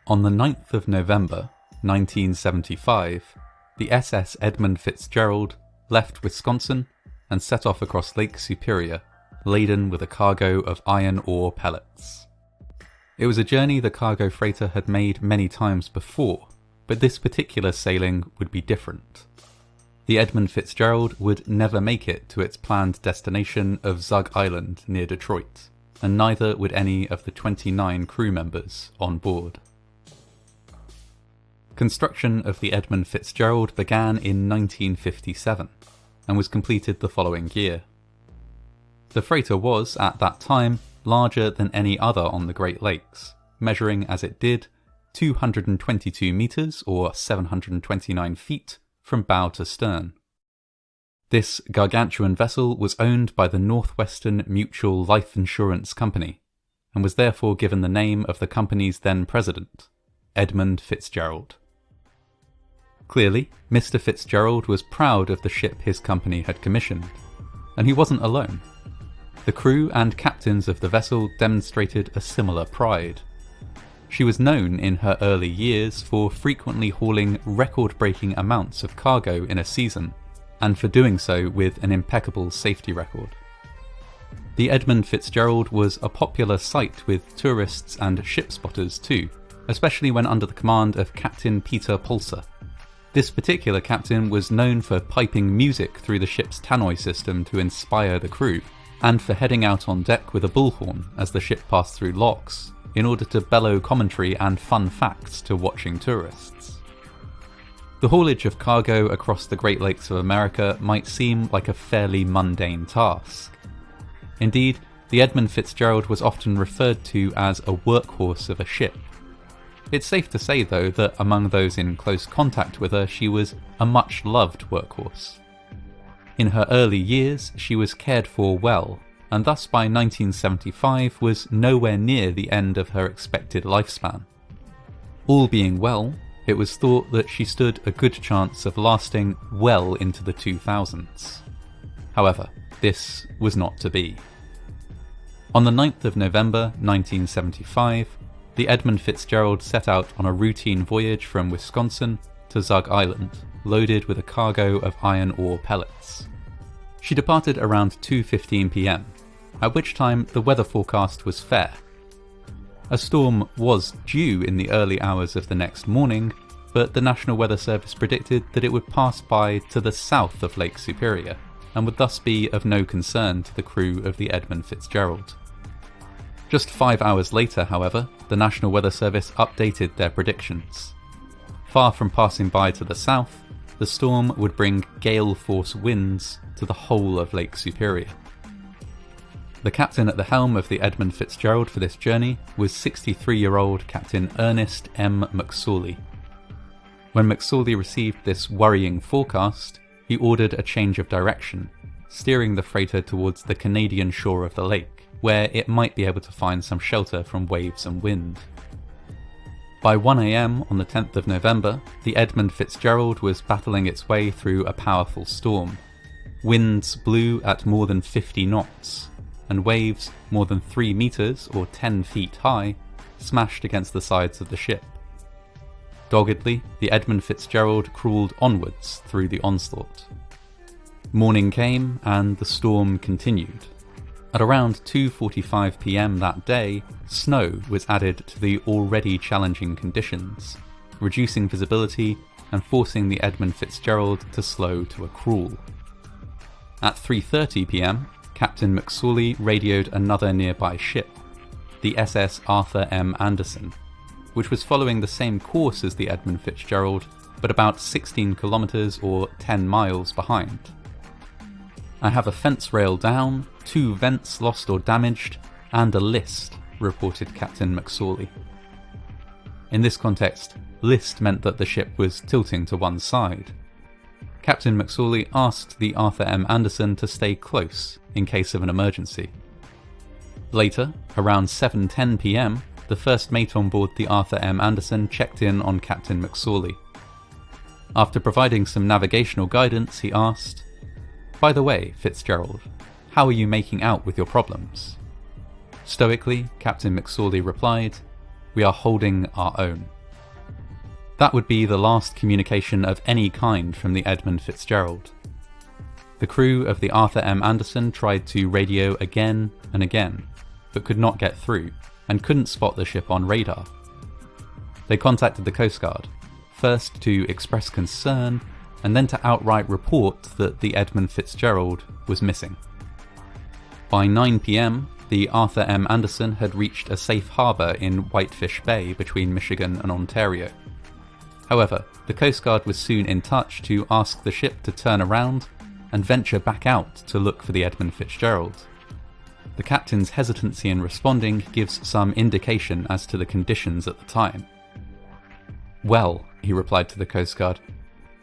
On the 9th of November, 1975, the SS Edmund Fitzgerald left Wisconsin and set off across Lake Superior, laden with a cargo of iron ore pellets. It was a journey the cargo freighter had made many times before, but this particular sailing would be different. The Edmund Fitzgerald would never make it to its planned destination of Zug Island near Detroit, and neither would any of the 29 crew members on board. Construction of the Edmund Fitzgerald began in 1957 and was completed the following year. The freighter was, at that time, larger than any other on the Great Lakes, measuring as it did 222 metres or 729 feet from bow to stern. This gargantuan vessel was owned by the Northwestern Mutual Life Insurance Company and was therefore given the name of the company's then president, Edmund Fitzgerald. Clearly, Mr. Fitzgerald was proud of the ship his company had commissioned, and he wasn't alone. The crew and captains of the vessel demonstrated a similar pride. She was known in her early years for frequently hauling record-breaking amounts of cargo in a season, and for doing so with an impeccable safety record. The Edmund Fitzgerald was a popular sight with tourists and ship spotters too, especially when under the command of Captain Peter Pulser. This particular captain was known for piping music through the ship's tannoy system to inspire the crew, and for heading out on deck with a bullhorn as the ship passed through locks, in order to bellow commentary and fun facts to watching tourists. The haulage of cargo across the Great Lakes of America might seem like a fairly mundane task. Indeed, the Edmund Fitzgerald was often referred to as a workhorse of a ship. It's safe to say, though, that among those in close contact with her, she was a much-loved workhorse. In her early years, she was cared for well, and thus by 1975 was nowhere near the end of her expected lifespan. All being well, it was thought that she stood a good chance of lasting well into the 2000s. However, this was not to be. On the 9th of November 1975, the Edmund Fitzgerald set out on a routine voyage from Wisconsin to Zug Island, loaded with a cargo of iron ore pellets. She departed around 2:15 p.m, at which time the weather forecast was fair. A storm was due in the early hours of the next morning, but the National Weather Service predicted that it would pass by to the south of Lake Superior, and would thus be of no concern to the crew of the Edmund Fitzgerald. Just 5 hours later, however, the National Weather Service updated their predictions. Far from passing by to the south, the storm would bring gale-force winds to the whole of Lake Superior. The captain at the helm of the Edmund Fitzgerald for this journey was 63-year-old Captain Ernest M. McSorley. When McSorley received this worrying forecast, he ordered a change of direction, steering the freighter towards the Canadian shore of the lake, where it might be able to find some shelter from waves and wind. By 1 a.m. on the 10th of November, the Edmund Fitzgerald was battling its way through a powerful storm. Winds blew at more than 50 knots, and waves more than 3 meters or 10 feet high smashed against the sides of the ship. Doggedly, the Edmund Fitzgerald crawled onwards through the onslaught. Morning came and the storm continued. At around 2:45 p.m. that day, snow was added to the already challenging conditions, reducing visibility and forcing the Edmund Fitzgerald to slow to a crawl. At 3:30 p.m, Captain McSorley radioed another nearby ship, the SS Arthur M. Anderson, which was following the same course as the Edmund Fitzgerald, but about 16 kilometers or 10 miles behind. "I have a fence rail down, 2 vents lost or damaged, and a list," reported Captain McSorley. In this context, list meant that the ship was tilting to one side. Captain McSorley asked the Arthur M. Anderson to stay close in case of an emergency. Later, around 7:10 p.m, the first mate on board the Arthur M. Anderson checked in on Captain McSorley. After providing some navigational guidance, he asked, "By the way, Fitzgerald, how are you making out with your problems?" Stoically, Captain McSorley replied, "We are holding our own." That would be the last communication of any kind from the Edmund Fitzgerald. The crew of the Arthur M. Anderson tried to radio again and again, but could not get through, and couldn't spot the ship on radar. They contacted the Coast Guard, first to express concern, and then to outright report that the Edmund Fitzgerald was missing. By 9 PM, the Arthur M. Anderson had reached a safe harbour in Whitefish Bay between Michigan and Ontario. However, the Coast Guard was soon in touch to ask the ship to turn around and venture back out to look for the Edmund Fitzgerald. The captain's hesitancy in responding gives some indication as to the conditions at the time. "Well," he replied to the Coast Guard,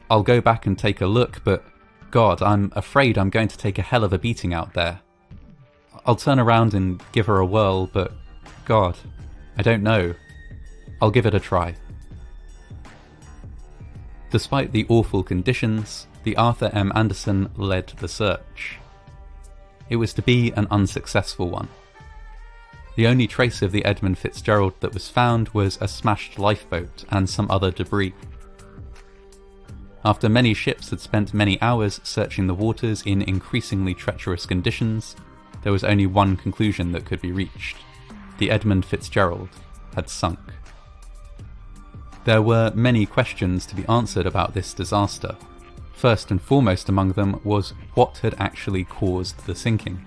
"I'll go back and take a look, but God, I'm afraid I'm going to take a hell of a beating out there. I'll turn around and give her a whirl, but God, I don't know. I'll give it a try." Despite the awful conditions, the Arthur M. Anderson led the search. It was to be an unsuccessful one. The only trace of the Edmund Fitzgerald that was found was a smashed lifeboat and some other debris. After many ships had spent many hours searching the waters in increasingly treacherous conditions, there was only one conclusion that could be reached. The Edmund Fitzgerald had sunk. There were many questions to be answered about this disaster. First and foremost among them was what had actually caused the sinking.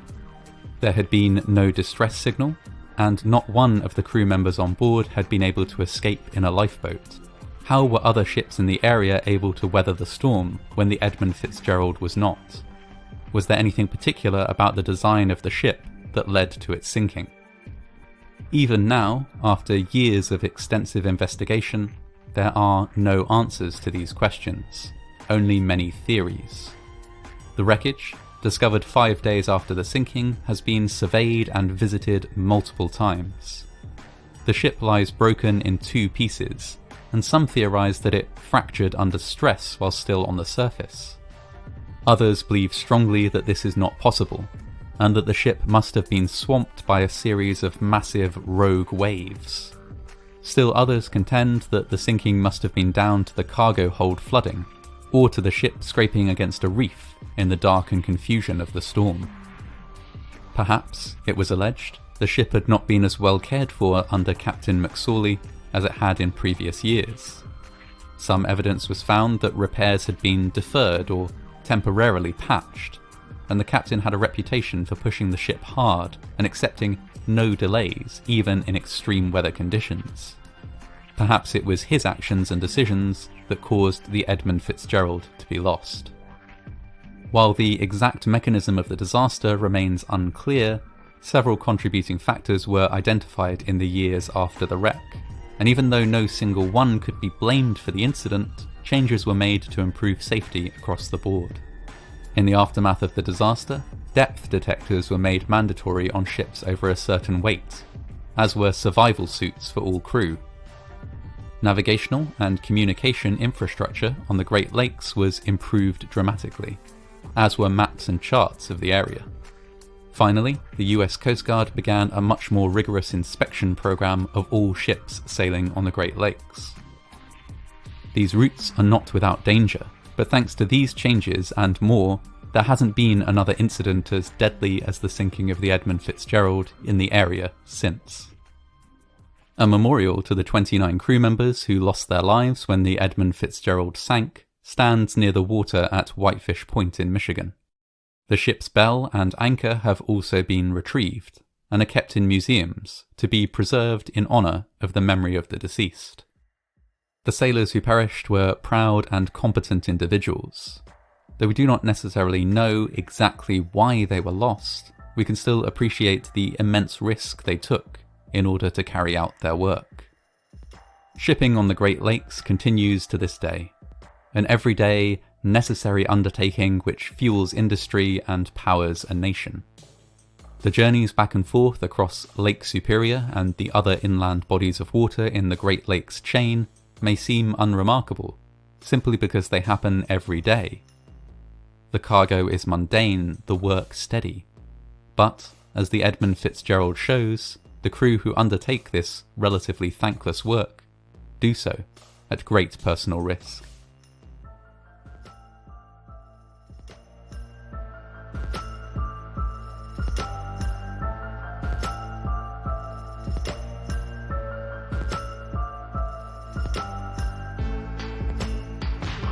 There had been no distress signal, and not one of the crew members on board had been able to escape in a lifeboat. How were other ships in the area able to weather the storm when the Edmund Fitzgerald was not? Was there anything particular about the design of the ship that led to its sinking? Even now, after years of extensive investigation, there are no answers to these questions, only many theories. The wreckage, discovered 5 days after the sinking, has been surveyed and visited multiple times. The ship lies broken in 2 pieces, and some theorise that it fractured under stress while still on the surface. Others believe strongly that this is not possible, and that the ship must have been swamped by a series of massive rogue waves. Still others contend that the sinking must have been down to the cargo hold flooding, or to the ship scraping against a reef in the dark and confusion of the storm. Perhaps, it was alleged, the ship had not been as well cared for under Kapten McSorley as it had in previous years. Some evidence was found that repairs had been deferred or temporarily patched, and the captain had a reputation for pushing the ship hard and accepting no delays, even in extreme weather conditions. Perhaps it was his actions and decisions that caused the Edmund Fitzgerald to be lost. While the exact mechanism of the disaster remains unclear, several contributing factors were identified in the years after the wreck, and even though no single one could be blamed for the incident, changes were made to improve safety across the board. In the aftermath of the disaster, depth detectors were made mandatory on ships over a certain weight, as were survival suits for all crew. Navigational and communication infrastructure on the Great Lakes was improved dramatically, as were maps and charts of the area. Finally, the US Coast Guard began a much more rigorous inspection program of all ships sailing on the Great Lakes. These routes are not without danger, but thanks to these changes and more, there hasn't been another incident as deadly as the sinking of the Edmund Fitzgerald in the area since. A memorial to the 29 crew members who lost their lives when the Edmund Fitzgerald sank stands near the water at Whitefish Point in Michigan. The ship's bell and anchor have also been retrieved and are kept in museums to be preserved in honour of the memory of the deceased. The sailors who perished were proud and competent individuals. Though we do not necessarily know exactly why they were lost, we can still appreciate the immense risk they took in order to carry out their work. Shipping on the Great Lakes continues to this day, an everyday, necessary undertaking which fuels industry and powers a nation. The journeys back and forth across Lake Superior and the other inland bodies of water in the Great Lakes chain may seem unremarkable, simply because they happen every day. The cargo is mundane, the work steady. But, as the Edmund Fitzgerald shows, the crew who undertake this relatively thankless work do so at great personal risk.